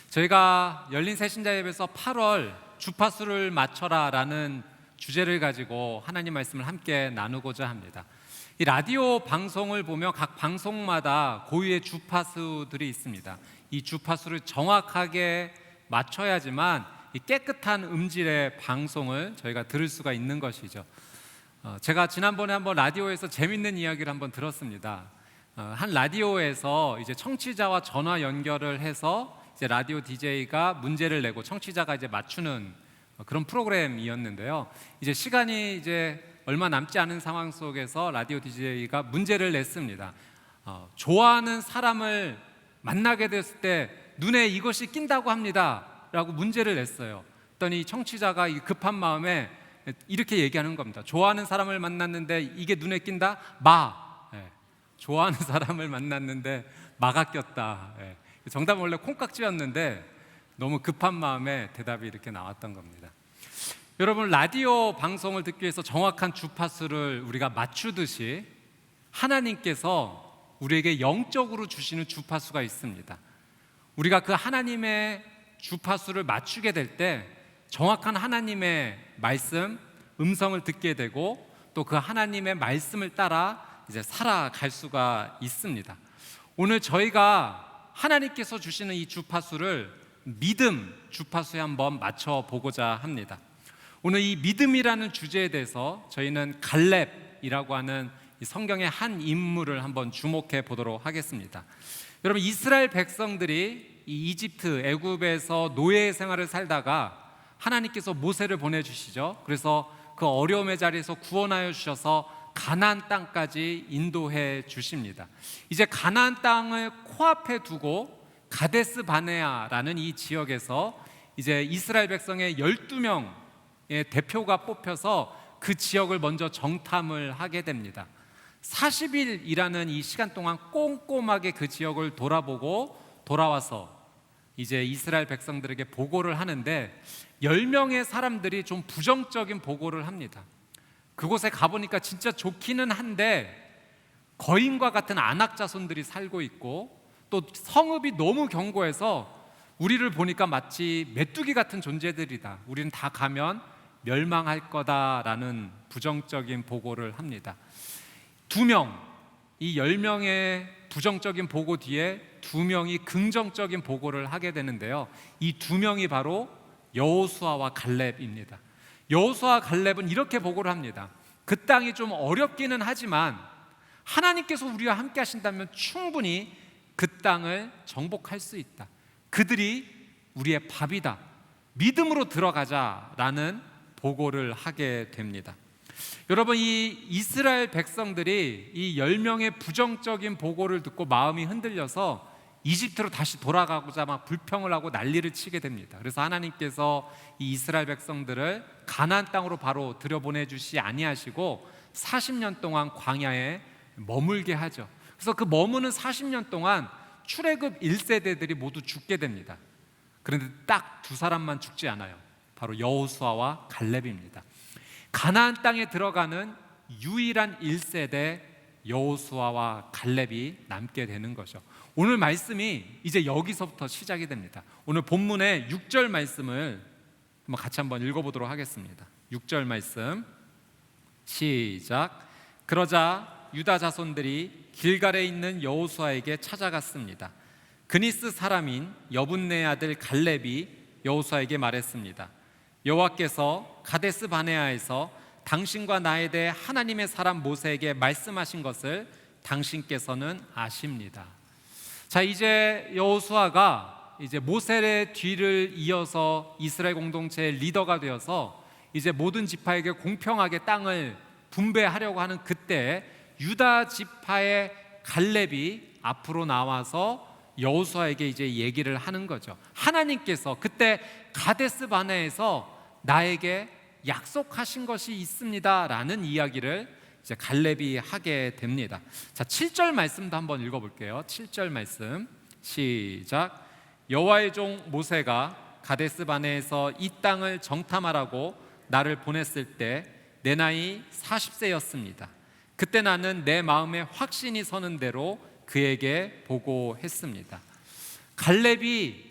저희가 열린 새신자예배에서 8월 주파수를 맞춰라 라는 주제를 가지고 하나님 말씀을 함께 나누고자 합니다. 이 라디오 방송을 보면 각 방송마다 고유의 주파수들이 있습니다. 이 주파수를 정확하게 맞춰야지만 이 깨끗한 음질의 방송을 저희가 들을 수가 있는 것이죠. 제가 지난번에 한번 라디오에서 재밌는 이야기를 한번 들었습니다. 한 라디오에서 이제 청취자와 전화 연결을 해서 이제 라디오 DJ가 문제를 내고 청취자가 이제 맞추는 그런 프로그램이었는데요. 이제 시간이 이제 얼마 남지 않은 상황 속에서 라디오 DJ가 문제를 냈습니다. 좋아하는 사람을 만나게 됐을 때 눈에 이것이 낀다고 합니다 라고 문제를 냈어요. 그랬더니 청취자가 급한 마음에 이렇게 얘기하는 겁니다. 좋아하는 사람을 만났는데 이게 눈에 낀다? 좋아하는 사람을 만났는데 마가 꼈다. 정답은 원래 콩깍지였는데 너무 급한 마음에 대답이 이렇게 나왔던 겁니다. 여러분, 라디오 방송을 듣기 위해서 정확한 주파수를 우리가 맞추듯이 하나님께서 우리에게 영적으로 주시는 주파수가 있습니다. 우리가 그 하나님의 주파수를 맞추게 될 때 정확한 하나님의 말씀, 음성을 듣게 되고 또 그 하나님의 말씀을 따라 이제 살아갈 수가 있습니다. 오늘 저희가 하나님께서 주시는 이 주파수를 믿음 주파수에 한번 맞춰보고자 합니다. 오늘 이 믿음이라는 주제에 대해서 저희는 갈렙이라고 하는 성경의 한 인물을 한번 주목해 보도록 하겠습니다. 여러분, 이스라엘 백성들이 이 이집트 애굽에서 노예 생활을 살다가 하나님께서 모세를 보내주시죠. 그래서 그 어려움의 자리에서 구원하여 주셔서 가나안 땅까지 인도해 주십니다. 이제 가나안 땅을 코앞에 두고 가데스 바네아라는 이 지역에서 이제 이스라엘 백성의 12명의 대표가 뽑혀서 그 지역을 먼저 정탐을 하게 됩니다. 40일이라는 이 시간 동안 꼼꼼하게 그 지역을 돌아보고 돌아와서 이제 이스라엘 백성들에게 보고를 하는데 10명의 사람들이 좀 부정적인 보고를 합니다. 그곳에 가보니까 진짜 좋기는 한데 거인과 같은 안악자손들이 살고 있고 또 성읍이 너무 견고해서 우리를 보니까 마치 메뚜기 같은 존재들이다. 우리는 다 가면 멸망할 거다라는 부정적인 보고를 합니다. 2명, 이 10명의 부정적인 보고 뒤에 2명이 긍정적인 보고를 하게 되는데요. 이 2명이 바로 여호수아와 갈렙입니다. 여호수아와 갈렙은 이렇게 보고를 합니다. 그 땅이 좀 어렵기는 하지만 하나님께서 우리와 함께 하신다면 충분히 그 땅을 정복할 수 있다. 그들이 우리의 밥이다. 믿음으로 들어가자라는 보고를 하게 됩니다. 여러분, 이 이스라엘 백성들이 이 10명의 부정적인 보고를 듣고 마음이 흔들려서 이집트로 다시 돌아가고자 막 불평을 하고 난리를 치게 됩니다. 그래서 하나님께서 이 이스라엘 백성들을 가나안 땅으로 바로 들여보내주시 아니하시고 40년 동안 광야에 머물게 하죠. 그래서 그 머무는 40년 동안 출애굽 1세대들이 모두 죽게 됩니다. 그런데 딱 2사람만 죽지 않아요. 바로 여호수아와 갈렙입니다. 가나안 땅에 들어가는 유일한 1세대 여호수아와 갈렙이 남게 되는 거죠. 오늘 말씀이 이제 여기서부터 시작이 됩니다. 오늘 본문의 6절 말씀을 같이 한번 읽어보도록 하겠습니다. 6절 말씀 시작. 그러자 유다 자손들이 길갈에 있는 여호수아에게 찾아갔습니다. 그니스 사람인 여분네 아들 갈렙이 여호수아에게 말했습니다. 여호와께서 가데스 바네아에서 당신과 나에 대해 하나님의 사람 모세에게 말씀하신 것을 당신께서는 아십니다. 자, 이제 여호수아가 이제 모세의 뒤를 이어서 이스라엘 공동체의 리더가 되어서 이제 모든 지파에게 공평하게 땅을 분배하려고 하는 그때 유다 지파의 갈렙이 앞으로 나와서 여호수아에게 이제 얘기를 하는 거죠. 하나님께서 그때 가데스 바네아에서 나에게 약속하신 것이 있습니다라는 이야기를 이제 갈렙이 하게 됩니다. 자, 7절 말씀도 한번 읽어볼게요. 7절 말씀 시작. 여호와의 종 모세가 가데스 바네아에서 이 땅을 정탐하라고 나를 보냈을 때 내 나이 40세였습니다. 그때 나는 내 마음에 확신이 서는 대로 그에게 보고했습니다. 갈렙이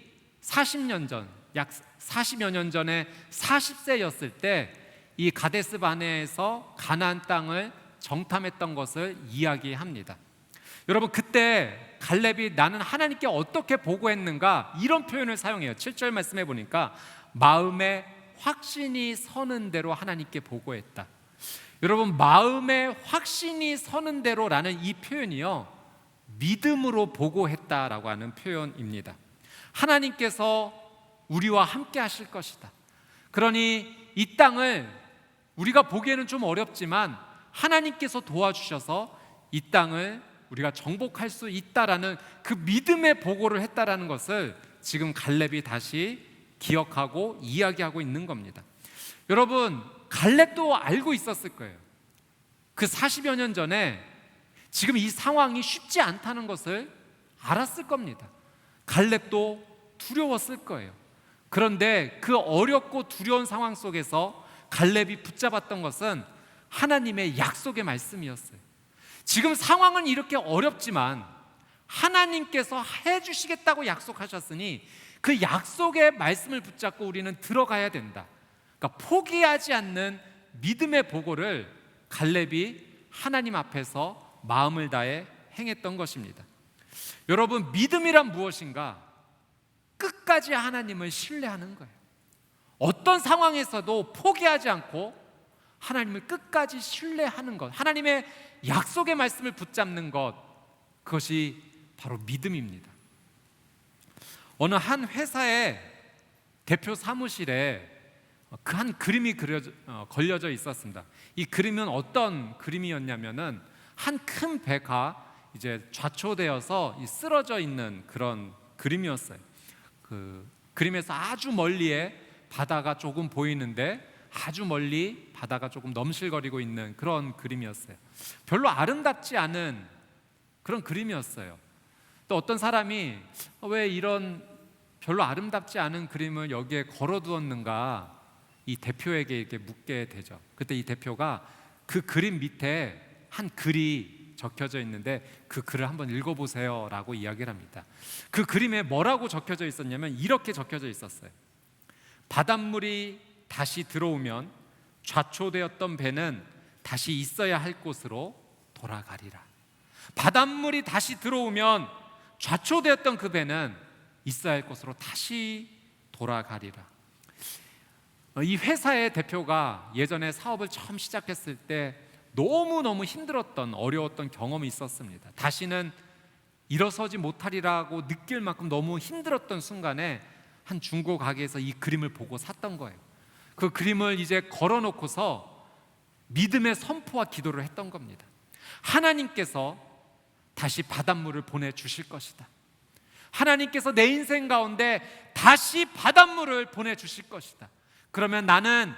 40년 전, 약 40여 년 전에 40세였을 때 이 가데스 바네에서 가나안 땅을 정탐했던 것을 이야기합니다. 여러분, 그때 갈렙이 나는 하나님께 어떻게 보고했는가 이런 표현을 사용해요. 7절 말씀해 보니까 마음에 확신이 서는 대로 하나님께 보고했다. 여러분, 마음에 확신이 서는 대로라는 이 표현이요, 믿음으로 보고했다라고 하는 표현입니다. 하나님께서 우리와 함께 하실 것이다. 그러니 이 땅을 우리가 보기에는 좀 어렵지만 하나님께서 도와주셔서 이 땅을 우리가 정복할 수 있다라는 그 믿음의 보고를 했다라는 것을 지금 갈렙이 다시 기억하고 이야기하고 있는 겁니다. 여러분, 갈렙도 알고 있었을 거예요. 그 40여 년 전에 지금 이 상황이 쉽지 않다는 것을 알았을 겁니다. 갈렙도 두려웠을 거예요. 그런데 그 어렵고 두려운 상황 속에서 갈렙이 붙잡았던 것은 하나님의 약속의 말씀이었어요. 지금 상황은 이렇게 어렵지만 하나님께서 해주시겠다고 약속하셨으니 그 약속의 말씀을 붙잡고 우리는 들어가야 된다. 그러니까 포기하지 않는 믿음의 보고를 갈렙이 하나님 앞에서 마음을 다해 행했던 것입니다. 여러분, 믿음이란 무엇인가? 끝까지 하나님을 신뢰하는 거예요. 어떤 상황에서도 포기하지 않고 하나님을 끝까지 신뢰하는 것, 하나님의 약속의 말씀을 붙잡는 것, 그것이 바로 믿음입니다. 어느 한 회사의 대표 사무실에 그 한 그림이 걸려져 있었습니다. 이 그림은 어떤 그림이었냐면은 한 큰 배가 이제 좌초되어서 쓰러져 있는 그런 그림이었어요. 그 그림에서 아주 멀리에 바다가 조금 보이는데 아주 멀리 바다가 조금 넘실거리고 있는 그런 그림이었어요. 별로 아름답지 않은 그런 그림이었어요. 또 어떤 사람이 왜 이런 별로 아름답지 않은 그림을 여기에 걸어두었는가 이 대표에게 이렇게 묻게 되죠. 그때 이 대표가 그 그림 밑에 한 글이 적혀져 있는데 그 글을 한번 읽어보세요 라고 이야기를 합니다. 그 그림에 뭐라고 적혀져 있었냐면 이렇게 적혀져 있었어요. 바닷물이 다시 들어오면 좌초되었던 배는 다시 있어야 할 곳으로 돌아가리라. 바닷물이 다시 들어오면 좌초되었던 그 배는 있어야 할 곳으로 다시 돌아가리라. 이 회사의 대표가 예전에 사업을 처음 시작했을 때 너무너무 힘들었던, 어려웠던 경험이 있었습니다. 다시는 일어서지 못하리라고 느낄 만큼 너무 힘들었던 순간에 한 중고 가게에서 이 그림을 보고 샀던 거예요. 그 그림을 이제 걸어놓고서 믿음의 선포와 기도를 했던 겁니다. 하나님께서 다시 바닷물을 보내주실 것이다. 하나님께서 내 인생 가운데 다시 바닷물을 보내주실 것이다. 그러면 나는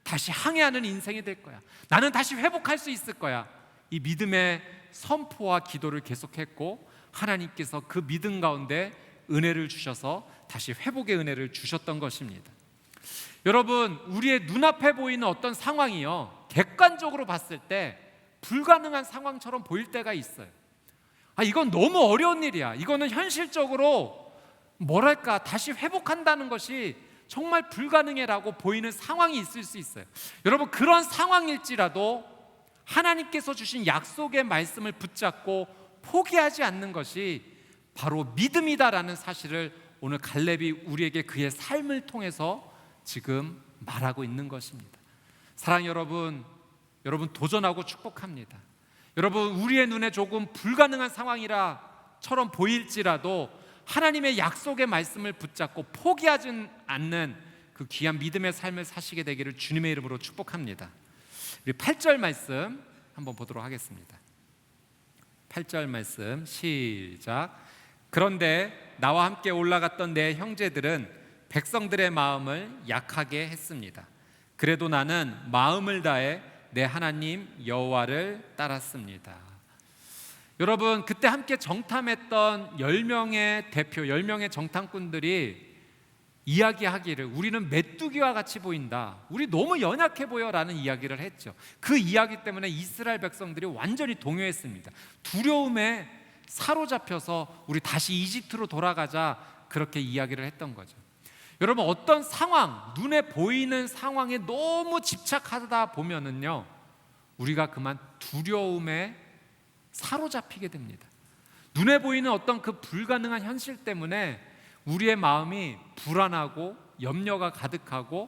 다시 항해하는 인생이 될 거야. 나는 다시 회복할 수 있을 거야. 이 믿음의 선포와 기도를 계속했고 하나님께서 그 믿음 가운데 은혜를 주셔서 다시 회복의 은혜를 주셨던 것입니다. 여러분, 우리의 눈앞에 보이는 어떤 상황이요, 객관적으로 봤을 때 불가능한 상황처럼 보일 때가 있어요. 이건 너무 어려운 일이야. 이거는 현실적으로 뭐랄까 다시 회복한다는 것이 정말 불가능해라고 보이는 상황이 있을 수 있어요. 여러분, 그런 상황일지라도 하나님께서 주신 약속의 말씀을 붙잡고 포기하지 않는 것이 바로 믿음이다라는 사실을 오늘 갈렙이 우리에게 그의 삶을 통해서 지금 말하고 있는 것입니다. 사랑하는 여러분, 여러분 도전하고 축복합니다. 여러분, 우리의 눈에 조금 불가능한 상황이라처럼 보일지라도 하나님의 약속의 말씀을 붙잡고 포기하지 않는 그 귀한 믿음의 삶을 사시게 되기를 주님의 이름으로 축복합니다. 우리 8절 말씀 한번 보도록 하겠습니다. 8절 말씀 시작. 그런데 나와 함께 올라갔던 내 형제들은 백성들의 마음을 약하게 했습니다. 그래도 나는 마음을 다해 내 하나님 여호와를 따랐습니다. 여러분, 그때 함께 정탐했던 10명의 대표, 10명의 정탐꾼들이 이야기하기를 우리는 메뚜기와 같이 보인다, 우리 너무 연약해 보여라는 이야기를 했죠. 그 이야기 때문에 이스라엘 백성들이 완전히 동요했습니다. 두려움에 사로잡혀서 우리 다시 이집트로 돌아가자, 그렇게 이야기를 했던 거죠. 여러분, 어떤 상황, 눈에 보이는 상황에 너무 집착하다 보면은요, 우리가 그만 두려움에 사로잡히게 됩니다. 눈에 보이는 어떤 그 불가능한 현실 때문에 우리의 마음이 불안하고 염려가 가득하고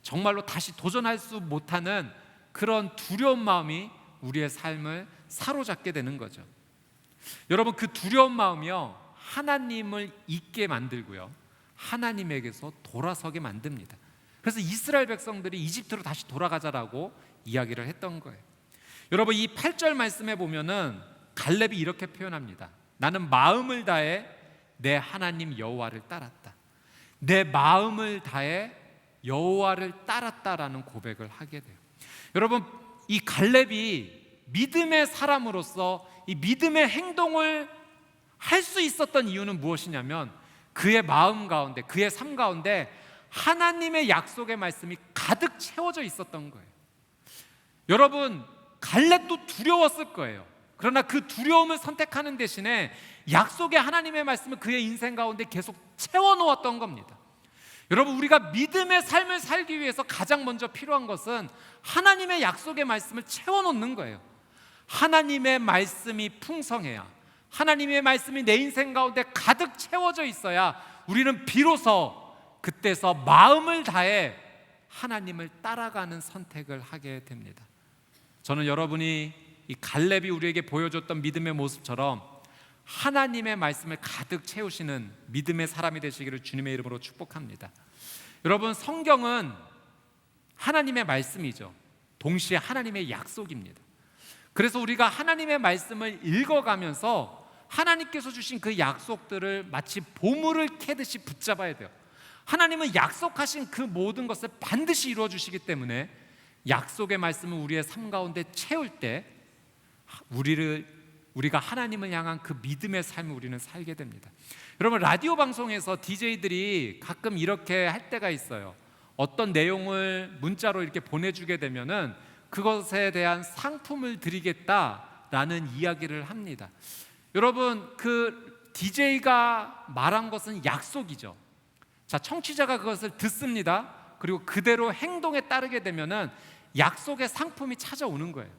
정말로 다시 도전할 수 못하는 그런 두려운 마음이 우리의 삶을 사로잡게 되는 거죠. 여러분, 그 두려운 마음이요, 하나님을 잊게 만들고요, 하나님에게서 돌아서게 만듭니다. 그래서 이스라엘 백성들이 이집트로 다시 돌아가자라고 이야기를 했던 거예요. 여러분, 이 8절 말씀에 보면은 갈렙이 이렇게 표현합니다. 나는 마음을 다해 내 하나님 여호와를 따랐다. 내 마음을 다해 여호와를 따랐다라는 고백을 하게 돼요. 여러분, 이 갈렙이 믿음의 사람으로서 이 믿음의 행동을 할 수 있었던 이유는 무엇이냐면 그의 마음 가운데, 그의 삶 가운데 하나님의 약속의 말씀이 가득 채워져 있었던 거예요. 여러분, 갈렙도 두려웠을 거예요. 그러나 그 두려움을 선택하는 대신에 약속의 하나님의 말씀을 그의 인생 가운데 계속 채워놓았던 겁니다. 여러분, 우리가 믿음의 삶을 살기 위해서 가장 먼저 필요한 것은 하나님의 약속의 말씀을 채워놓는 거예요. 하나님의 말씀이 풍성해야, 하나님의 말씀이 내 인생 가운데 가득 채워져 있어야 우리는 비로소 그때서 마음을 다해 하나님을 따라가는 선택을 하게 됩니다. 저는 여러분이 이 갈렙이 우리에게 보여줬던 믿음의 모습처럼 하나님의 말씀을 가득 채우시는 믿음의 사람이 되시기를 주님의 이름으로 축복합니다. 여러분, 성경은 하나님의 말씀이죠. 동시에 하나님의 약속입니다. 그래서 우리가 하나님의 말씀을 읽어가면서 하나님께서 주신 그 약속들을 마치 보물을 캐듯이 붙잡아야 돼요. 하나님은 약속하신 그 모든 것을 반드시 이루어 주시기 때문에 약속의 말씀을 우리의 삶 가운데 채울 때 우리가 하나님을 향한 그 믿음의 삶을 우리는 살게 됩니다. 여러분, 라디오 방송에서 DJ들이 가끔 이렇게 할 때가 있어요. 어떤 내용을 문자로 이렇게 보내주게 되면은 그것에 대한 상품을 드리겠다라는 이야기를 합니다. 여러분, 그 DJ가 말한 것은 약속이죠. 자, 청취자가 그것을 듣습니다. 그리고 그대로 행동에 따르게 되면은 약속의 상품이 찾아오는 거예요.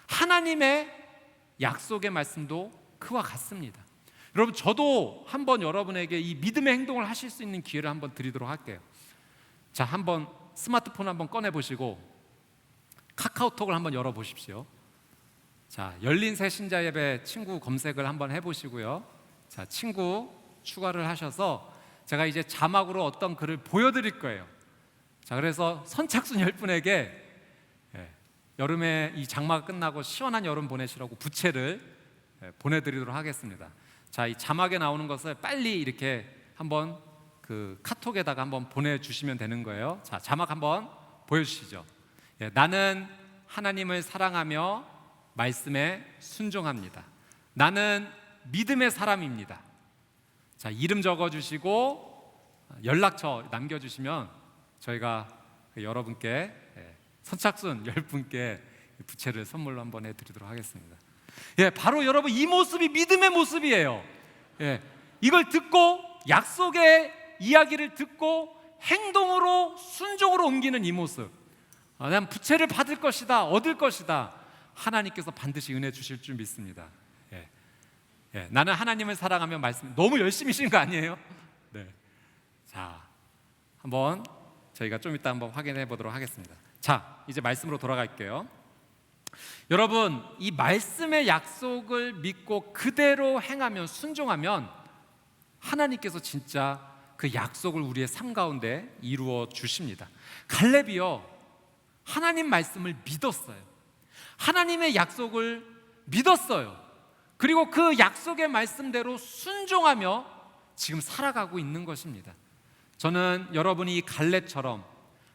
하나님의 약속의 말씀도 그와 같습니다. 여러분, 저도 한번 여러분에게 이 믿음의 행동을 하실 수 있는 기회를 한번 드리도록 할게요. 자, 한번 스마트폰 한번 꺼내 보시고 카카오톡을 한번 열어 보십시오. 자, 열린 새 신자 예배 친구 검색을 한번 해 보시고요. 자, 친구 추가를 하셔서 제가 이제 자막으로 어떤 글을 보여드릴 거예요. 자, 그래서 선착순 10분에게 여름에 이 장마가 끝나고 시원한 여름 보내시라고 부채를 보내드리도록 하겠습니다. 자, 이 자막에 나오는 것을 빨리 이렇게 한번 그 카톡에다가 한번 보내주시면 되는 거예요. 자, 자막 한번 보여주시죠. 나는 하나님을 사랑하며 말씀에 순종합니다. 나는 믿음의 사람입니다. 자, 이름 적어주시고 연락처 남겨주시면 저희가 여러분께 선착순 10분께 부채를 선물로 한번 해드리도록 하겠습니다. 바로 여러분, 이 모습이 믿음의 모습이에요. 이걸 듣고 약속의 이야기를 듣고 행동으로 순종으로 옮기는 이 모습, 난 부채를 받을 것이다, 얻을 것이다, 하나님께서 반드시 은혜 주실 줄 믿습니다. 나는 하나님을 사랑하며 말씀, 너무 열심히 하신 거 아니에요? 네. 자, 한번 저희가 좀 이따 한번 확인해 보도록 하겠습니다. 자, 이제 말씀으로 돌아갈게요. 여러분, 이 말씀의 약속을 믿고 그대로 행하면, 순종하면 하나님께서 진짜 그 약속을 우리의 삶 가운데 이루어 주십니다. 갈렙이요, 하나님 말씀을 믿었어요. 하나님의 약속을 믿었어요. 그리고 그 약속의 말씀대로 순종하며 지금 살아가고 있는 것입니다. 저는 여러분이 이 갈렙처럼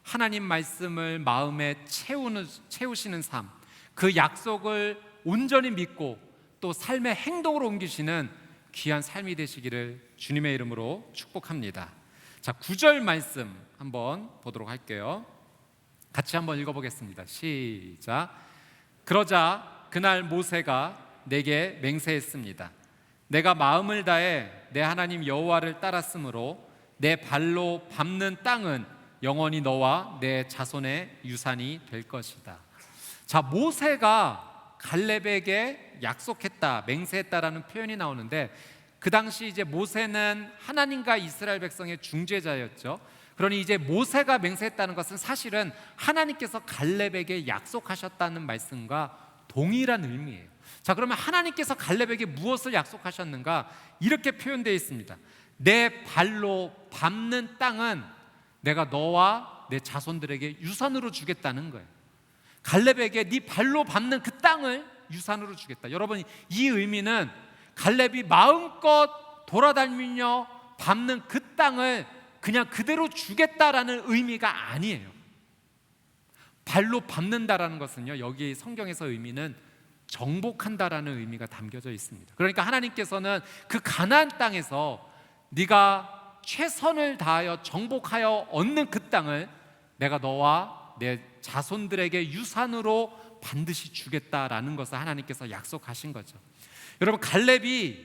하나님 말씀을 마음에 채우시는 삶, 그 약속을 온전히 믿고 또 삶의 행동으로 옮기시는 귀한 삶이 되시기를 주님의 이름으로 축복합니다. 자, 9절 말씀 한번 보도록 할게요. 같이 한번 읽어보겠습니다. 시작. 그러자 그날 모세가 내게 맹세했습니다. 내가 마음을 다해 내 하나님 여호와를 따랐으므로 내 발로 밟는 땅은 영원히 너와 내 자손의 유산이 될 것이다. 자, 모세가 갈렙에게 약속했다, 맹세했다라는 표현이 나오는데, 그 당시 이제 모세는 하나님과 이스라엘 백성의 중재자였죠. 그러니 이제 모세가 맹세했다는 것은 사실은 하나님께서 갈렙에게 약속하셨다는 말씀과 동일한 의미예요. 자, 그러면 하나님께서 갈렙에게 무엇을 약속하셨는가? 이렇게 표현되어 있습니다. 내 발로 밟는 땅은 내가 너와 내 자손들에게 유산으로 주겠다는 거예요. 갈렙에게 네 발로 밟는 그 땅을 유산으로 주겠다. 여러분, 이 의미는 갈렙이 마음껏 돌아다니며 밟는 그 땅을 그냥 그대로 주겠다라는 의미가 아니에요. 발로 밟는다라는 것은요, 여기 성경에서 의미는 정복한다라는 의미가 담겨져 있습니다. 그러니까 하나님께서는 그 가나안 땅에서 네가 최선을 다하여 정복하여 얻는 그 땅을 내가 너와 내 자손들에게 유산으로 반드시 주겠다라는 것을 하나님께서 약속하신 거죠. 여러분, 갈렙이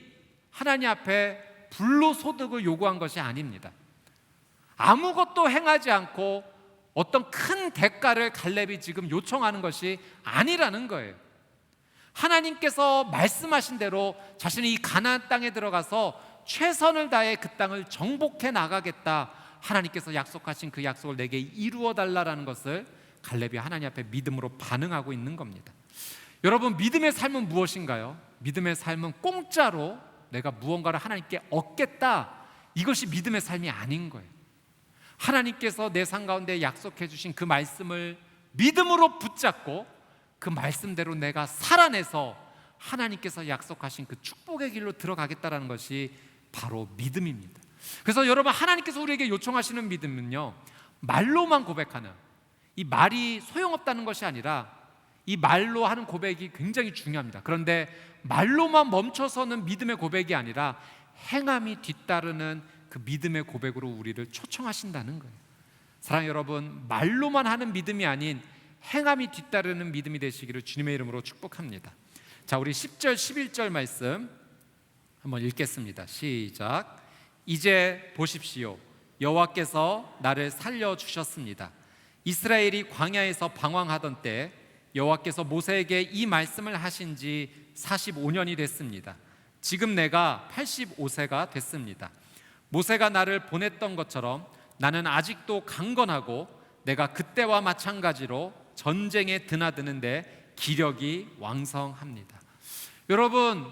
하나님 앞에 불로소득을 요구한 것이 아닙니다. 아무것도 행하지 않고 어떤 큰 대가를 갈렙이 지금 요청하는 것이 아니라는 거예요. 하나님께서 말씀하신 대로 자신이 이 가나안 땅에 들어가서 최선을 다해 그 땅을 정복해 나가겠다, 하나님께서 약속하신 그 약속을 내게 이루어 달라라는 것을 갈렙이 하나님 앞에 믿음으로 반응하고 있는 겁니다. 여러분, 믿음의 삶은 무엇인가요? 믿음의 삶은 공짜로 내가 무언가를 하나님께 얻겠다, 이것이 믿음의 삶이 아닌 거예요. 하나님께서 내 삶 가운데 약속해 주신 그 말씀을 믿음으로 붙잡고 그 말씀대로 내가 살아내서 하나님께서 약속하신 그 축복의 길로 들어가겠다는 것이 바로 믿음입니다. 그래서 여러분, 하나님께서 우리에게 요청하시는 믿음은요, 말로만 고백하는, 이 말이 소용없다는 것이 아니라 이 말로 하는 고백이 굉장히 중요합니다. 그런데 말로만 멈춰서는 믿음의 고백이 아니라 행함이 뒤따르는 그 믿음의 고백으로 우리를 초청하신다는 거예요. 사랑하는 여러분, 말로만 하는 믿음이 아닌 행함이 뒤따르는 믿음이 되시기를 주님의 이름으로 축복합니다. 자, 우리 10절 11절 말씀 한번 읽겠습니다. 시작. 이제 보십시오, 여호와께서 나를 살려주셨습니다. 이스라엘이 광야에서 방황하던 때 여호와께서 모세에게 이 말씀을 하신 지 45년이 됐습니다. 지금 내가 85세가 됐습니다. 모세가 나를 보냈던 것처럼 나는 아직도 강건하고 내가 그때와 마찬가지로 전쟁에 드나드는데 기력이 왕성합니다. 여러분,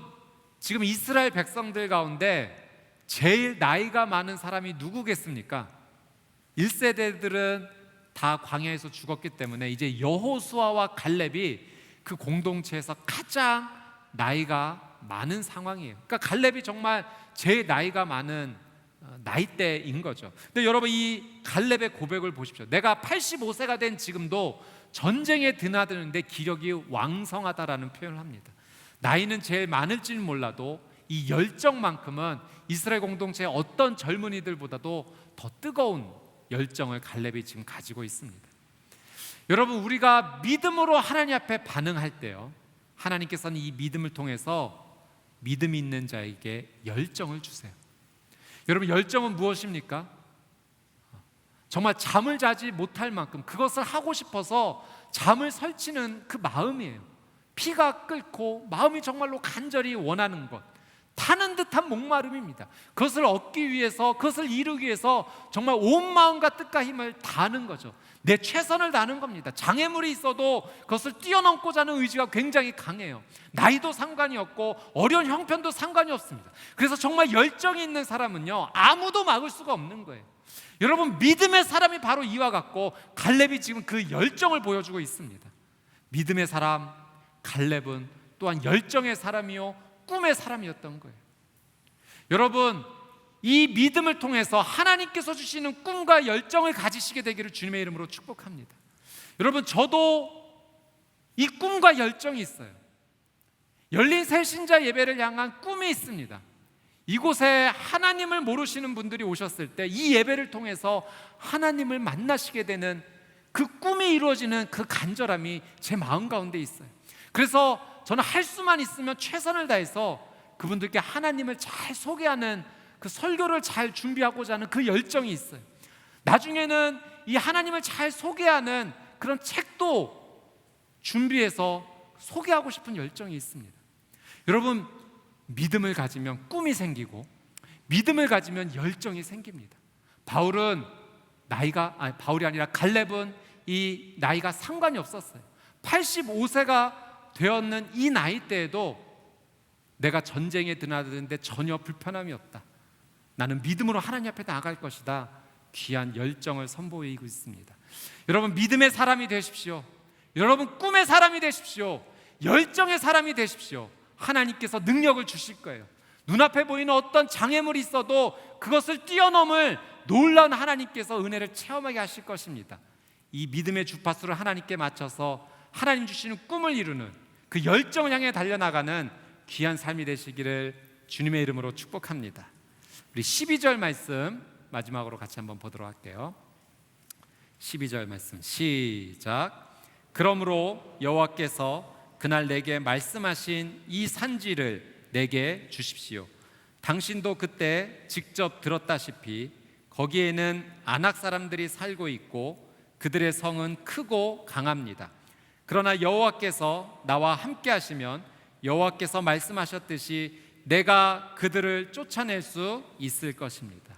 지금 이스라엘 백성들 가운데 제일 나이가 많은 사람이 누구겠습니까? 1세대들은 다 광야에서 죽었기 때문에 이제 여호수아와 갈렙이 그 공동체에서 가장 나이가 많은 상황이에요. 그러니까 갈렙이 정말 제일 나이가 많은 나이대인 거죠. 근데 여러분, 이 갈렙의 고백을 보십시오. 내가 85세가 된 지금도 전쟁에 드나드는데 기력이 왕성하다라는 표현을 합니다. 나이는 제일 많을지는 몰라도 이 열정만큼은 이스라엘 공동체의 어떤 젊은이들보다도 더 뜨거운 열정을 갈렙이 지금 가지고 있습니다. 여러분, 우리가 믿음으로 하나님 앞에 반응할 때요, 하나님께서는 이 믿음을 통해서 믿음이 있는 자에게 열정을 주세요. 여러분, 열정은 무엇입니까? 정말 잠을 자지 못할 만큼 그것을 하고 싶어서 잠을 설치는 그 마음이에요. 피가 끓고 마음이 정말로 간절히 원하는 것, 타는 듯한 목마름입니다. 그것을 얻기 위해서, 그것을 이루기 위해서 정말 온 마음과 뜻과 힘을 다하는 거죠. 내 최선을 다하는 겁니다. 장애물이 있어도 그것을 뛰어넘고자 하는 의지가 굉장히 강해요. 나이도 상관이 없고 어려운 형편도 상관이 없습니다. 그래서 정말 열정이 있는 사람은요, 아무도 막을 수가 없는 거예요. 여러분, 믿음의 사람이 바로 이와 같고 갈렙이 지금 그 열정을 보여주고 있습니다. 믿음의 사람 갈렙은 또한 열정의 사람이요 꿈의 사람이었던 거예요. 여러분, 이 믿음을 통해서 하나님께서 주시는 꿈과 열정을 가지시게 되기를 주님의 이름으로 축복합니다. 여러분, 저도 이 꿈과 열정이 있어요. 열린 새신자 예배를 향한 꿈이 있습니다. 이곳에 하나님을 모르시는 분들이 오셨을 때 이 예배를 통해서 하나님을 만나시게 되는 그 꿈이 이루어지는 그 간절함이 제 마음 가운데 있어요. 그래서 저는 할 수만 있으면 최선을 다해서 그분들께 하나님을 잘 소개하는 그 설교를 잘 준비하고자 하는 그 열정이 있어요. 나중에는 이 하나님을 잘 소개하는 그런 책도 준비해서 소개하고 싶은 열정이 있습니다. 여러분, 믿음을 가지면 꿈이 생기고 믿음을 가지면 열정이 생깁니다. 바울이 아니라 갈렙은 이 나이가 상관이 없었어요. 85세가 되었는 이 나이 때에도 내가 전쟁에 드나드는데 전혀 불편함이 없다. 나는 믿음으로 하나님 앞에 나아갈 것이다. 귀한 열정을 선보이고 있습니다. 여러분, 믿음의 사람이 되십시오. 여러분, 꿈의 사람이 되십시오. 열정의 사람이 되십시오. 하나님께서 능력을 주실 거예요. 눈앞에 보이는 어떤 장애물이 있어도 그것을 뛰어넘을 놀라운 하나님께서 은혜를 체험하게 하실 것입니다. 이 믿음의 주파수를 하나님께 맞춰서 하나님 주시는 꿈을 이루는 그 열정을 향해 달려나가는 귀한 삶이 되시기를 주님의 이름으로 축복합니다. 우리 12절 말씀 마지막으로 같이 한번 보도록 할게요. 12절 말씀 시작. 그러므로 여호와께서 그날 내게 말씀하신 이 산지를 내게 주십시오. 당신도 그때 직접 들었다시피 거기에는 아낙 사람들이 살고 있고 그들의 성은 크고 강합니다. 그러나 여호와께서 나와 함께 하시면 여호와께서 말씀하셨듯이 내가 그들을 쫓아낼 수 있을 것입니다.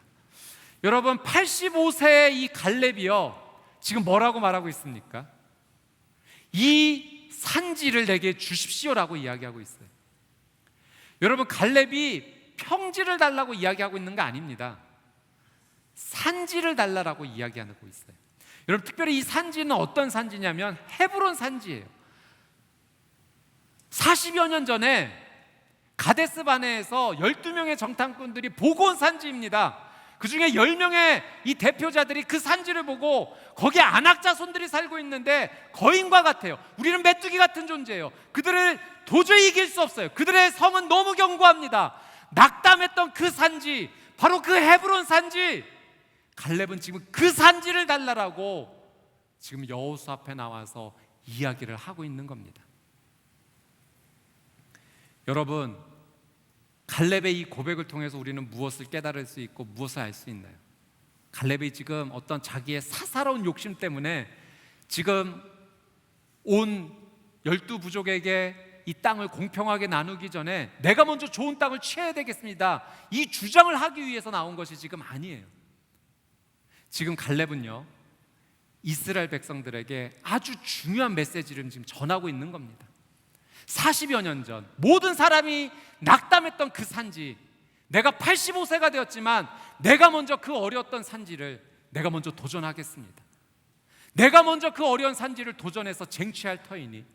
여러분, 85세의 이 갈렙이요, 지금 뭐라고 말하고 있습니까? 이 산지를 내게 주십시오라고 이야기하고 있어요. 여러분, 갈렙이 평지를 달라고 이야기하고 있는 거 아닙니다. 산지를 달라고 이야기하고 있어요. 여러분, 특별히 이 산지는 어떤 산지냐면 헤브론 산지예요. 40여 년 전에 가데스 바네에서 12명의 정탐꾼들이 보고 온 산지입니다. 그 중에 10명의 이 대표자들이 그 산지를 보고 거기에 아낙 자손들이 살고 있는데 거인과 같아요. 우리는 메뚜기 같은 존재예요. 그들을 도저히 이길 수 없어요. 그들의 성은 너무 견고합니다. 낙담했던 그 산지, 바로 그 헤브론 산지. 갈렙은 지금 그 산지를 달라라고 지금 여호수아 앞에 나와서 이야기를 하고 있는 겁니다. 여러분, 갈렙의 이 고백을 통해서 우리는 무엇을 깨달을 수 있고 무엇을 알 수 있나요? 갈렙이 지금 어떤 자기의 사사로운 욕심 때문에 지금 온 12부족에게 이 땅을 공평하게 나누기 전에 내가 먼저 좋은 땅을 취해야 되겠습니다, 이 주장을 하기 위해서 나온 것이 지금 아니에요. 지금 갈렙은요, 이스라엘 백성들에게 아주 중요한 메시지를 지금 전하고 있는 겁니다. 40여 년 전 모든 사람이 낙담했던 그 산지, 내가 85세가 되었지만 내가 먼저 그 어려웠던 산지를 내가 먼저 도전하겠습니다. 내가 먼저 그 어려운 산지를 도전해서 쟁취할 터이니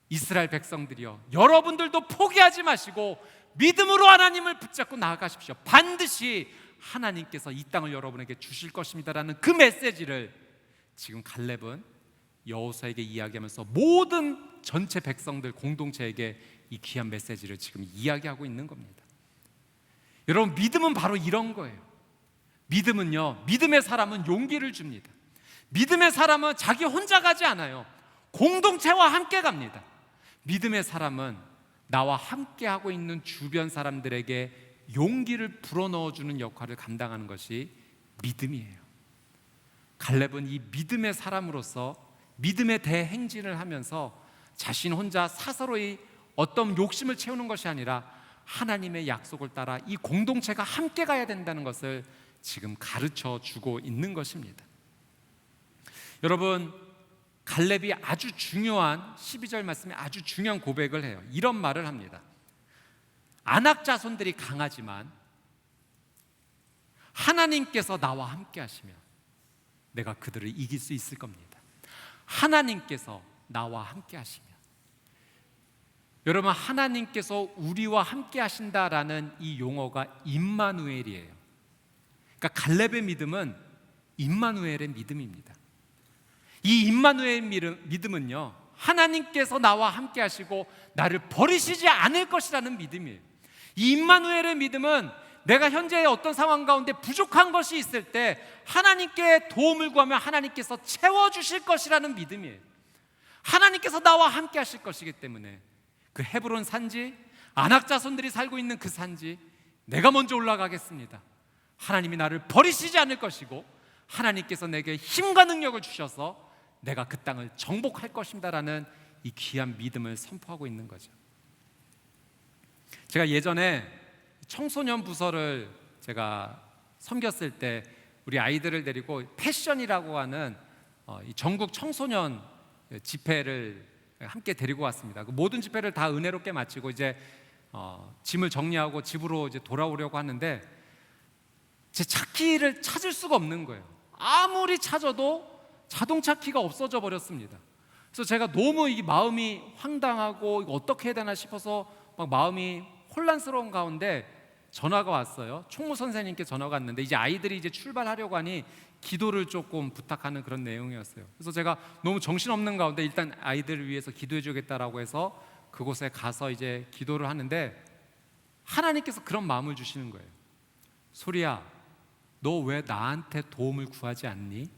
이스라엘 백성들이여, 여러분들도 포기하지 마시고 믿음으로 하나님을 붙잡고 나아가십시오. 반드시 하나님께서 이 땅을 여러분에게 주실 것입니다라는 그 메시지를 지금 갈렙은 여호수아에게 이야기하면서 모든 전체 백성들 공동체에게 이 귀한 메시지를 지금 이야기하고 있는 겁니다. 여러분, 믿음은 바로 이런 거예요. 믿음은요, 믿음의 사람은 용기를 줍니다. 믿음의 사람은 자기 혼자 가지 않아요. 공동체와 함께 갑니다. 믿음의 사람은 나와 함께 하고 있는 주변 사람들에게 용기를 불어넣어주는 역할을 감당하는 것이 믿음이에요. 갈렙은 이 믿음의 사람으로서 믿음의 대행진을 하면서 자신 혼자 사사로이 어떤 욕심을 채우는 것이 아니라 하나님의 약속을 따라 이 공동체가 함께 가야 된다는 것을 지금 가르쳐 주고 있는 것입니다. 여러분, 갈렙이 아주 중요한 12절 말씀에 아주 중요한 고백을 해요. 이런 말을 합니다. 아낙 자손들이 강하지만 하나님께서 나와 함께 하시면 내가 그들을 이길 수 있을 겁니다. 하나님께서 나와 함께 하시면. 여러분, 하나님께서 우리와 함께 하신다라는 이 용어가 임마누엘이에요. 그러니까 갈렙의 믿음은 임마누엘의 믿음입니다. 이 임마누엘 믿음은요, 하나님께서 나와 함께 하시고 나를 버리시지 않을 것이라는 믿음이에요. 이 임마누엘의 믿음은 내가 현재 어떤 상황 가운데 부족한 것이 있을 때 하나님께 도움을 구하면 하나님께서 채워주실 것이라는 믿음이에요. 하나님께서 나와 함께 하실 것이기 때문에 그 헤브론 산지, 안악 자손들이 살고 있는 그 산지 내가 먼저 올라가겠습니다. 하나님이 나를 버리시지 않을 것이고 하나님께서 내게 힘과 능력을 주셔서 내가 그 땅을 정복할 것입니다라는 이 귀한 믿음을 선포하고 있는 거죠. 제가 예전에 청소년 부서를 제가 섬겼을 때 우리 아이들을 데리고 패션이라고 하는 이 전국 청소년 집회를 함께 데리고 왔습니다. 그 모든 집회를 다 은혜롭게 마치고 이제 짐을 정리하고 집으로 이제 돌아오려고 하는데 제 차키를 찾을 수가 없는 거예요. 아무리 찾아도 자동차 키가 없어져 버렸습니다. 그래서 제가 너무 이 마음이 황당하고 이거 어떻게 해야 되나 싶어서 막 마음이 혼란스러운 가운데 전화가 왔어요. 총무 선생님께 전화가 왔는데 이제 아이들이 이제 출발하려고 하니 기도를 조금 부탁하는 그런 내용이었어요. 그래서 제가 너무 정신없는 가운데 일단 아이들을 위해서 기도해 주겠다라고 해서 그곳에 가서 이제 기도를 하는데 하나님께서 그런 마음을 주시는 거예요. 소리야, 너 왜 나한테 도움을 구하지 않니?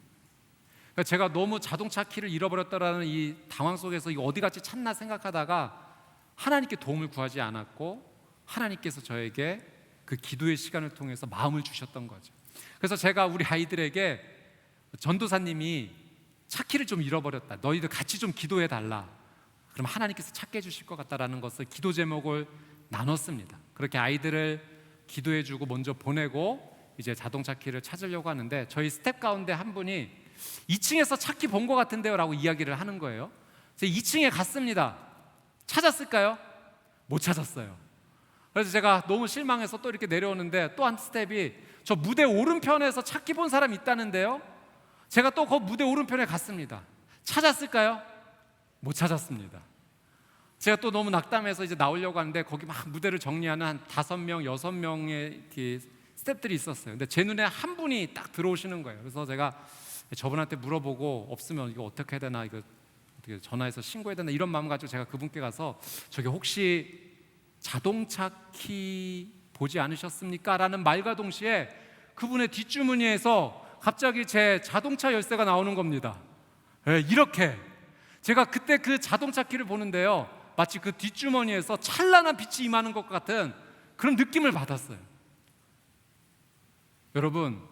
그러니까 제가 너무 자동차 키를 잃어버렸다라는 이 당황 속에서 이거 어디 같이 찾나 생각하다가 하나님께 도움을 구하지 않았고 하나님께서 저에게 그 기도의 시간을 통해서 마음을 주셨던 거죠. 그래서 제가 우리 아이들에게 전도사님이 차 키를 좀 잃어버렸다, 너희들 같이 좀 기도해 달라, 그럼 하나님께서 찾게 해주실 것 같다라는 것을 기도 제목을 나눴습니다. 그렇게 아이들을 기도해 주고 먼저 보내고 이제 자동차 키를 찾으려고 하는데 저희 스텝 가운데 한 분이 2층에서 차 키 본 것 같은데요 라고 이야기를 하는 거예요. 그래서 2층에 갔습니다. 찾았을까요? 못 찾았어요. 그래서 제가 너무 실망해서 또 이렇게 내려오는데 또 한 스텝이 저 무대 오른편에서 차 키 본 사람 있다는데요. 제가 또 그 무대 오른편에 갔습니다. 찾았을까요? 못 찾았습니다. 제가 또 너무 낙담해서 이제 나오려고 하는데 거기 막 무대를 정리하는 한 5명, 6명의 스텝들이 있었어요. 근데 제 눈에 한 분이 딱 들어오시는 거예요. 그래서 제가 저분한테 물어보고 없으면 이거 어떻게 해야 되나, 이거 어떻게 전화해서 신고해야 되나 이런 마음 가지고 제가 그분께 가서 저기 혹시 자동차 키 보지 않으셨습니까? 라는 말과 동시에 그분의 뒷주머니에서 갑자기 제 자동차 열쇠가 나오는 겁니다. 네, 이렇게 제가 그때 그 자동차 키를 보는데요, 마치 그 뒷주머니에서 찬란한 빛이 임하는 것 같은 그런 느낌을 받았어요. 여러분,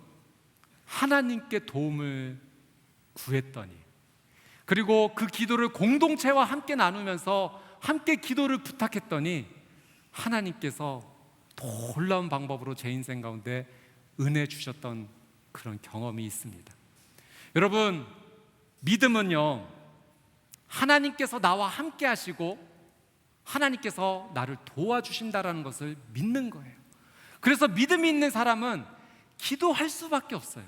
하나님께 도움을 구했더니, 그리고 그 기도를 공동체와 함께 나누면서 함께 기도를 부탁했더니 하나님께서 놀라운 방법으로 제 인생 가운데 은혜 주셨던 그런 경험이 있습니다. 여러분, 믿음은요, 하나님께서 나와 함께 하시고 하나님께서 나를 도와주신다라는 것을 믿는 거예요. 그래서 믿음이 있는 사람은 기도할 수밖에 없어요.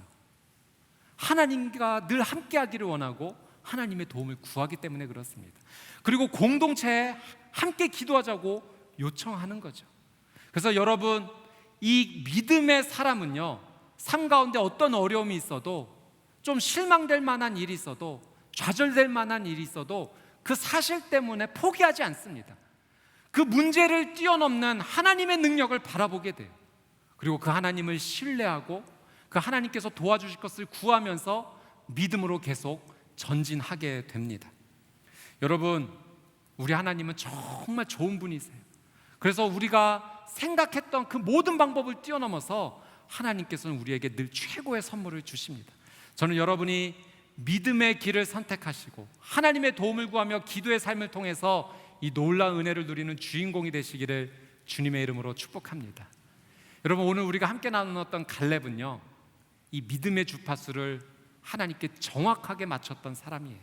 하나님과 늘 함께 하기를 원하고 하나님의 도움을 구하기 때문에 그렇습니다. 그리고 공동체에 함께 기도하자고 요청하는 거죠. 그래서 여러분, 이 믿음의 사람은요, 삶 가운데 어떤 어려움이 있어도, 좀 실망될 만한 일이 있어도, 좌절될 만한 일이 있어도 그 사실 때문에 포기하지 않습니다. 그 문제를 뛰어넘는 하나님의 능력을 바라보게 돼요. 그리고 그 하나님을 신뢰하고 그 하나님께서 도와주실 것을 구하면서 믿음으로 계속 전진하게 됩니다. 여러분, 우리 하나님은 정말 좋은 분이세요. 그래서 우리가 생각했던 그 모든 방법을 뛰어넘어서 하나님께서는 우리에게 늘 최고의 선물을 주십니다. 저는 여러분이 믿음의 길을 선택하시고 하나님의 도움을 구하며 기도의 삶을 통해서 이 놀라운 은혜를 누리는 주인공이 되시기를 주님의 이름으로 축복합니다. 여러분, 오늘 우리가 함께 나누었던 갈렙은요, 이 믿음의 주파수를 하나님께 정확하게 맞췄던 사람이에요.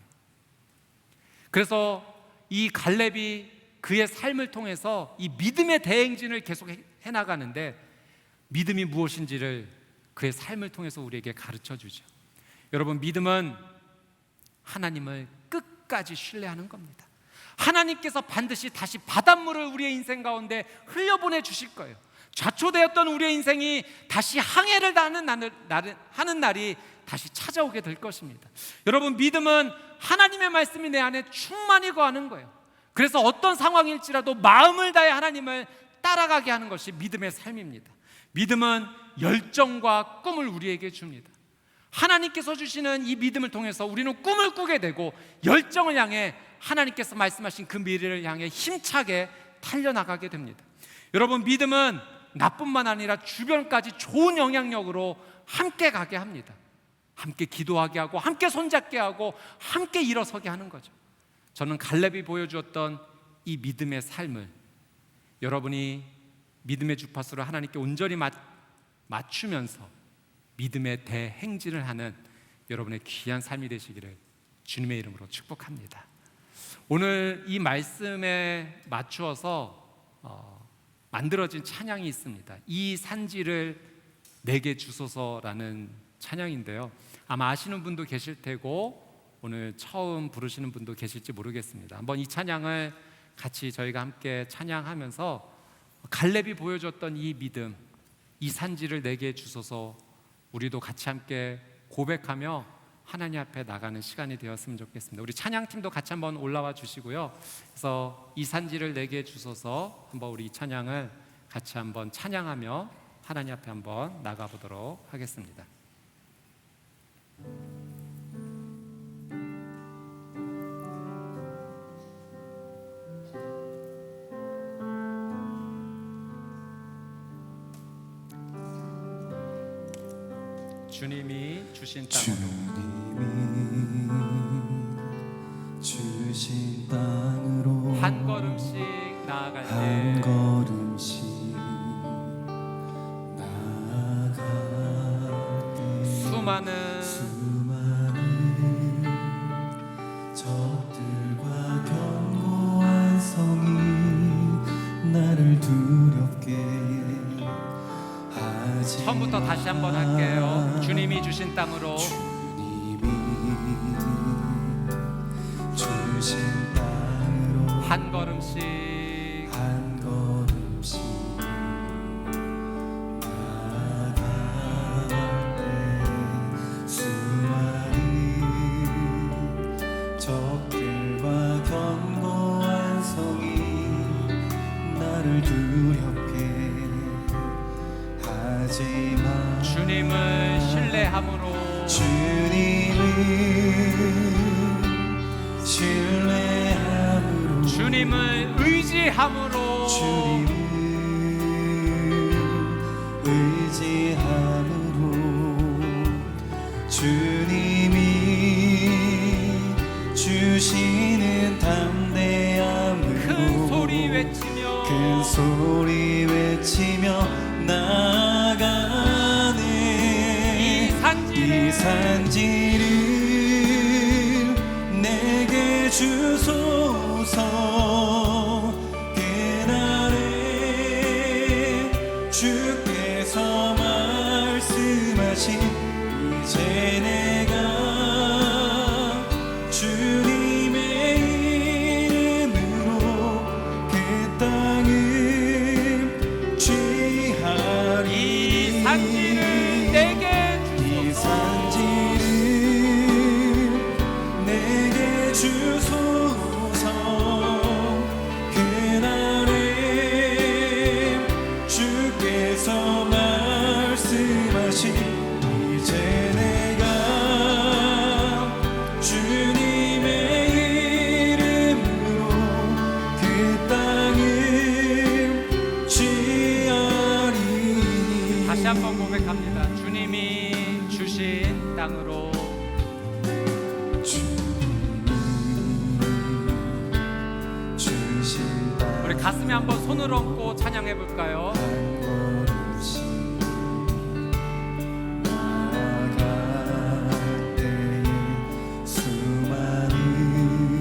그래서 이 갈렙이 그의 삶을 통해서 이 믿음의 대행진을 계속 해나가는데 믿음이 무엇인지를 그의 삶을 통해서 우리에게 가르쳐 주죠. 여러분, 믿음은 하나님을 끝까지 신뢰하는 겁니다. 하나님께서 반드시 다시 바닷물을 우리의 인생 가운데 흘려보내 주실 거예요. 좌초되었던 우리의 인생이 다시 항해를 하는 날이 다시 찾아오게 될 것입니다. 여러분, 믿음은 하나님의 말씀이 내 안에 충만히 거하는 거예요. 그래서 어떤 상황일지라도 마음을 다해 하나님을 따라가게 하는 것이 믿음의 삶입니다. 믿음은 열정과 꿈을 우리에게 줍니다. 하나님께서 주시는 이 믿음을 통해서 우리는 꿈을 꾸게 되고 열정을 향해 하나님께서 말씀하신 그 미래를 향해 힘차게 달려나가게 됩니다. 여러분, 믿음은 나뿐만 아니라 주변까지 좋은 영향력으로 함께 가게 합니다. 함께 기도하게 하고, 함께 손잡게 하고, 함께 일어서게 하는 거죠. 저는 갈렙이 보여주었던 이 믿음의 삶을 여러분이 믿음의 주파수를 하나님께 온전히 맞추면서 믿음의 대행진을 하는 여러분의 귀한 삶이 되시기를 주님의 이름으로 축복합니다. 오늘 이 말씀에 맞추어서 만들어진 찬양이 있습니다. 이 산지를 내게 주소서라는 찬양인데요, 아마 아시는 분도 계실 테고 오늘 처음 부르시는 분도 계실지 모르겠습니다. 한번 이 찬양을 같이 저희가 함께 찬양하면서 갈렙이 보여줬던 이 믿음, 이 산지를 내게 주소서, 우리도 같이 함께 고백하며 하나님 앞에 나가는 시간이 되었으면 좋겠습니다. 우리 찬양팀도 같이 한번 올라와 주시고요. 그래서 이 산지를 내게 주소서, 한번 우리 이 찬양을 같이 한번 찬양하며 하나님 앞에 한번 나가보도록 하겠습니다. 주님이 주신 땅으로 한 걸음씩 나아갈 때 한 걸음씩 나아갈 때 수많은 적들과 견고한 성이 나를 두렵게 하지. 처음부터 다시 한번 할게요. 주님이 주신 땅으로, 주님이 주신 땅으로 한 걸음씩 한 걸음씩 나아갈 때 수많은 적들과 견고한 성이 나를 두렵게 하지만 주님을 신뢰함으로, 주님을 신뢰함으로 주님을 의지함으로, 주님을 의지함으로 주님이 주시는 담대함으로 큰 소리 외치며, 큰 소리 외치며 나아가네. 이 산지를 내게 주소서. 그날에 주께서 말씀하신 이제 내가 주님의 이름으로 그 땅을 취하리. 이 산지를 내게 이 주소서. 산지를 내게 주소서. 그날에 주께서 말씀하신 이제 내가 주님의 이름으로 그 땅을 취하리. 다시 한번 고백합니다. 주님이 주신 땅으로, 주신 땅 우리 가슴에 한번 손을 얹고 찬양해 볼까요? 한 걸음씩 나아갈 때에 수많은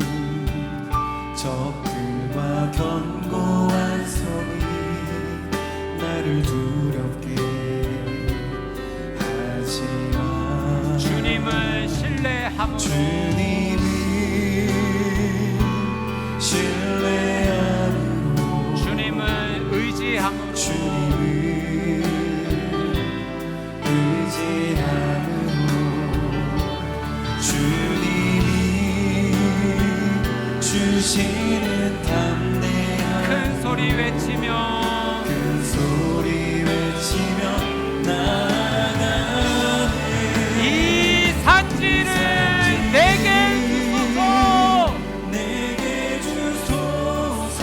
적들과 견고한 성이 나를 두렵게 하지만 주님을 신뢰함으로, 주님을 신뢰함으로 주님을 의지함으로, 주님을 의지함으로 주님이 주시는 담대함 큰 소리 외치며, 큰 소리 외치며 나아가네. 이 산지를 내게 주소서. 내게 주소서.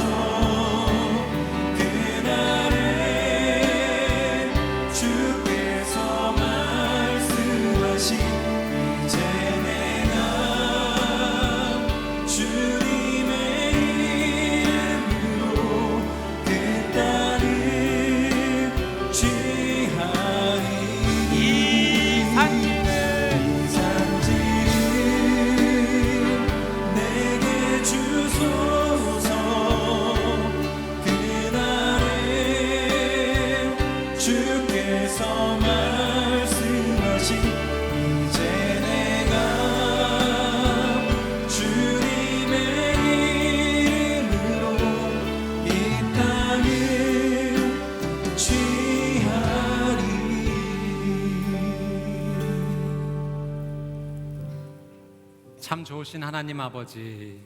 참 좋으신 하나님 아버지,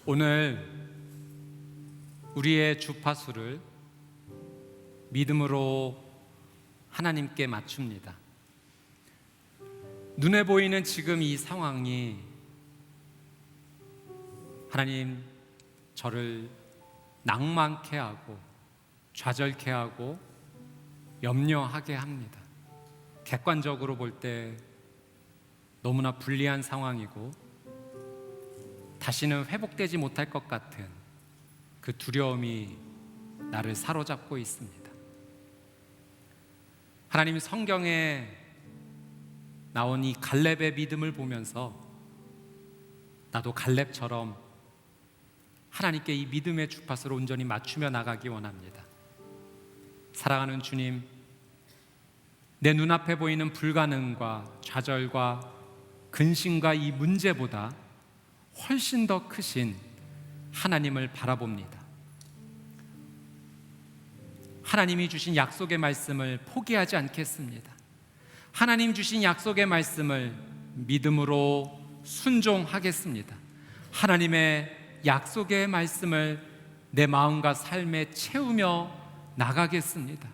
오늘 우리의 주파수를 믿음으로 하나님께 맞춥니다. 눈에 보이는 지금 이 상황이 하나님 저를 낭만케 하고 좌절케 하고 염려하게 합니다. 객관적으로 볼 때 너무나 불리한 상황이고 다시는 회복되지 못할 것 같은 그 두려움이 나를 사로잡고 있습니다. 하나님, 성경에 나온 이 갈렙의 믿음을 보면서 나도 갈렙처럼 하나님께 이 믿음의 주파수를 온전히 맞추며 나가기 원합니다. 사랑하는 주님, 내 눈앞에 보이는 불가능과 좌절과 근심과 이 문제보다 훨씬 더 크신 하나님을 바라봅니다. 하나님이 주신 약속의 말씀을 포기하지 않겠습니다. 하나님 주신 약속의 말씀을 믿음으로 순종하겠습니다. 하나님의 약속의 말씀을 내 마음과 삶에 채우며 나가겠습니다.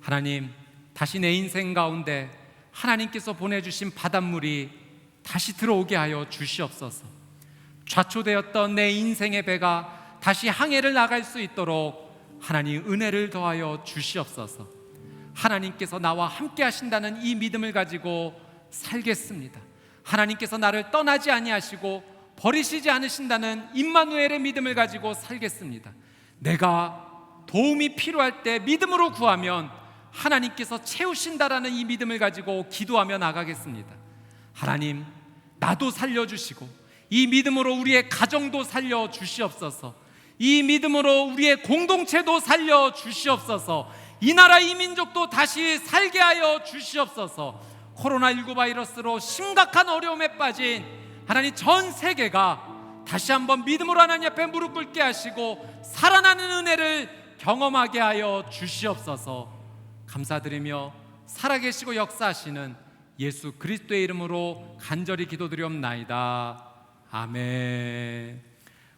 하나님, 다시 내 인생 가운데 하나님께서 보내주신 바닷물이 다시 들어오게 하여 주시옵소서. 좌초되었던 내 인생의 배가 다시 항해를 나갈 수 있도록 하나님 은혜를 더하여 주시옵소서. 하나님께서 나와 함께 하신다는 이 믿음을 가지고 살겠습니다. 하나님께서 나를 떠나지 아니하시고 버리시지 않으신다는 임마누엘의 믿음을 가지고 살겠습니다. 내가 도움이 필요할 때 믿음으로 구하면 하나님께서 채우신다라는 이 믿음을 가지고 기도하며 나가겠습니다. 하나님, 나도 살려주시고 이 믿음으로 우리의 가정도 살려주시옵소서. 이 믿음으로 우리의 공동체도 살려주시옵소서. 이 나라 이 민족도 다시 살게 하여 주시옵소서. 코로나19 바이러스로 심각한 어려움에 빠진 하나님 전 세계가 다시 한번 믿음으로 하나님 앞에 무릎 꿇게 하시고 살아나는 은혜를 경험하게 하여 주시옵소서. 감사드리며 살아계시고 역사하시는 예수 그리스도의 이름으로 간절히 기도드리옵나이다. 아멘.